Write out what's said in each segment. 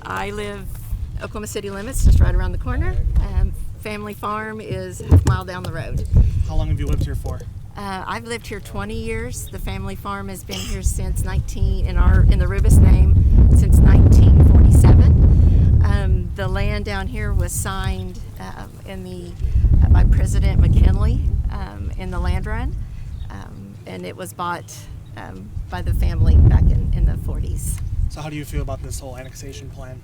I live Oklahoma City limits, just right around the corner. Family farm is half a mile down the road. How long have you lived here for? I've lived here 20 years. The family farm has been here since in the Rubis name since 1947. The land down here was signed by President McKinley in the land run, and it was bought by the family back in the 40s. So how do you feel about this whole annexation plan?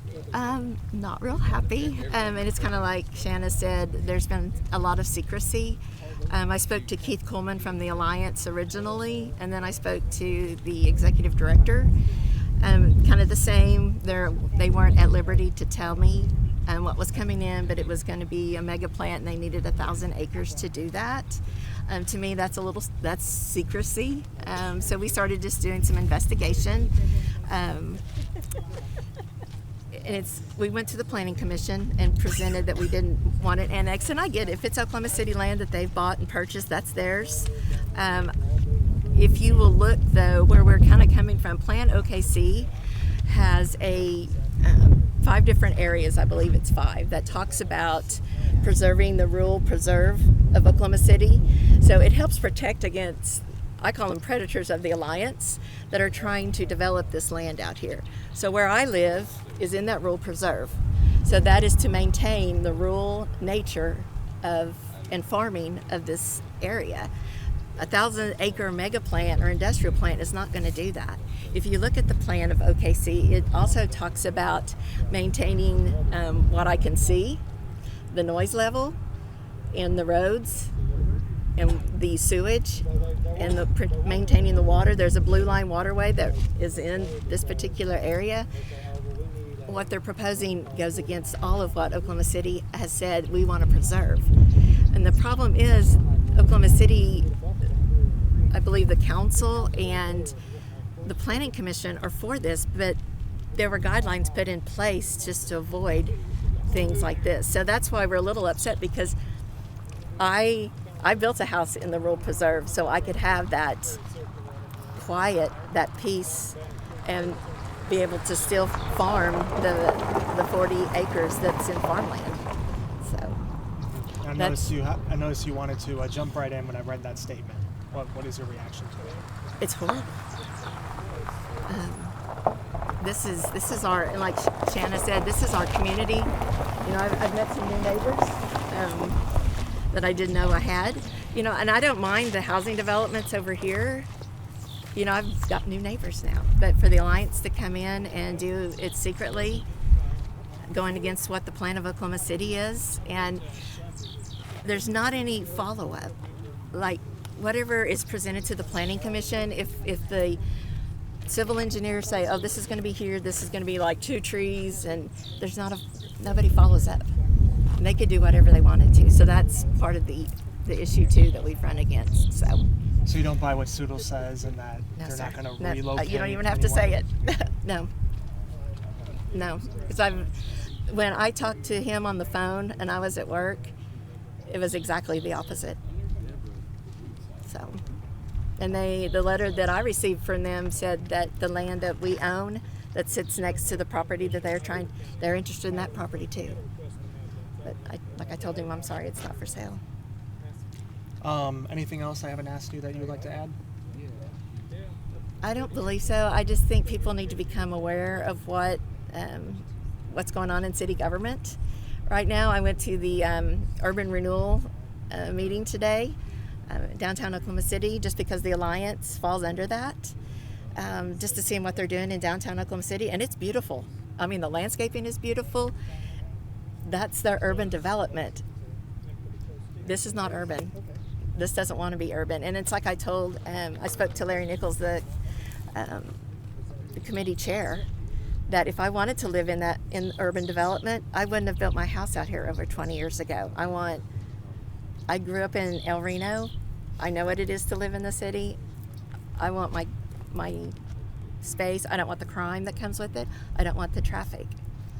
Not real happy, and it's kind of like Shanna said, there's been a lot of secrecy. I spoke to Keith Coleman from the Alliance originally, and then I spoke to the executive director. Kind of the same. They weren't at liberty to tell me what was coming in, but it was going to be a mega plant, and they needed 1,000 acres to do that. To me, that's secrecy. So we started just doing some investigation. And we went to the Planning Commission and presented that we didn't want it annexed. And I get it. If it's Oklahoma City land that they've bought and purchased, that's theirs. If you will look, though, where we're kind of coming from, Plan OKC has 5 different areas, I believe it's 5, that talks about preserving the rural preserve of Oklahoma City. So it helps protect against, I call them predators of the Alliance, that are trying to develop this land out here. So where I live is in that rural preserve. So that is to maintain the rural nature and farming of this area. 1,000-acre mega plant or industrial plant is not going to do that. If you look at the plan of OKC, it also talks about maintaining what I can see, the noise level in the roads and the sewage and maintaining the water. There's a blue line waterway that is in this particular area. What they're proposing goes against all of what Oklahoma City has said we want to preserve. And the problem is Oklahoma City, I believe the council and the Planning Commission are for this, but there were guidelines put in place just to avoid things like this. So that's why we're a little upset, because I built a house in the rural preserve so I could have that quiet, that peace, and be able to still farm the 40 acres that's in farmland. So I noticed you wanted to jump right in when I read that statement. What is your reaction to it? It's horrible. This is our, like Shanna said, this is our community. You know, I've met some new neighbors that I didn't know I had. You know, and I don't mind the housing developments over here. You know, I've got new neighbors now. But for the Alliance to come in and do it secretly, going against what the plan of Oklahoma City is, and there's not any follow-up. Like, whatever is presented to the Planning Commission, if the civil engineers say, oh, this is going to be here, this is going to be like 2 trees, and nobody follows up. And they could do whatever they wanted to. So that's part of the issue, too, that we've run against. So you don't buy what Soodle says and that they're not going to relocate? You don't even have to say it. No. Because when I talked to him on the phone and I was at work, it was exactly the opposite. So, and the letter that I received from them said that the land that we own that sits next to the property that they're interested in that property too. But like I told him, I'm sorry, it's not for sale. Anything else I haven't asked you that you would like to add? I don't believe so. I just think people need to become aware of what's going on in city government. Right now, I went to the urban renewal meeting today, downtown Oklahoma City, just because the Alliance falls under that, just to see what they're doing in downtown Oklahoma City, and it's beautiful. I mean, the landscaping is beautiful. That's their urban development. This is not urban. This doesn't want to be urban. And it's like I spoke to Larry Nichols, the committee chair, that if I wanted to live in urban development, I wouldn't have built my house out here over 20 years ago. I grew up in El Reno. I know what it is to live in the city. I want my space. I don't want the crime that comes with it. I don't want the traffic.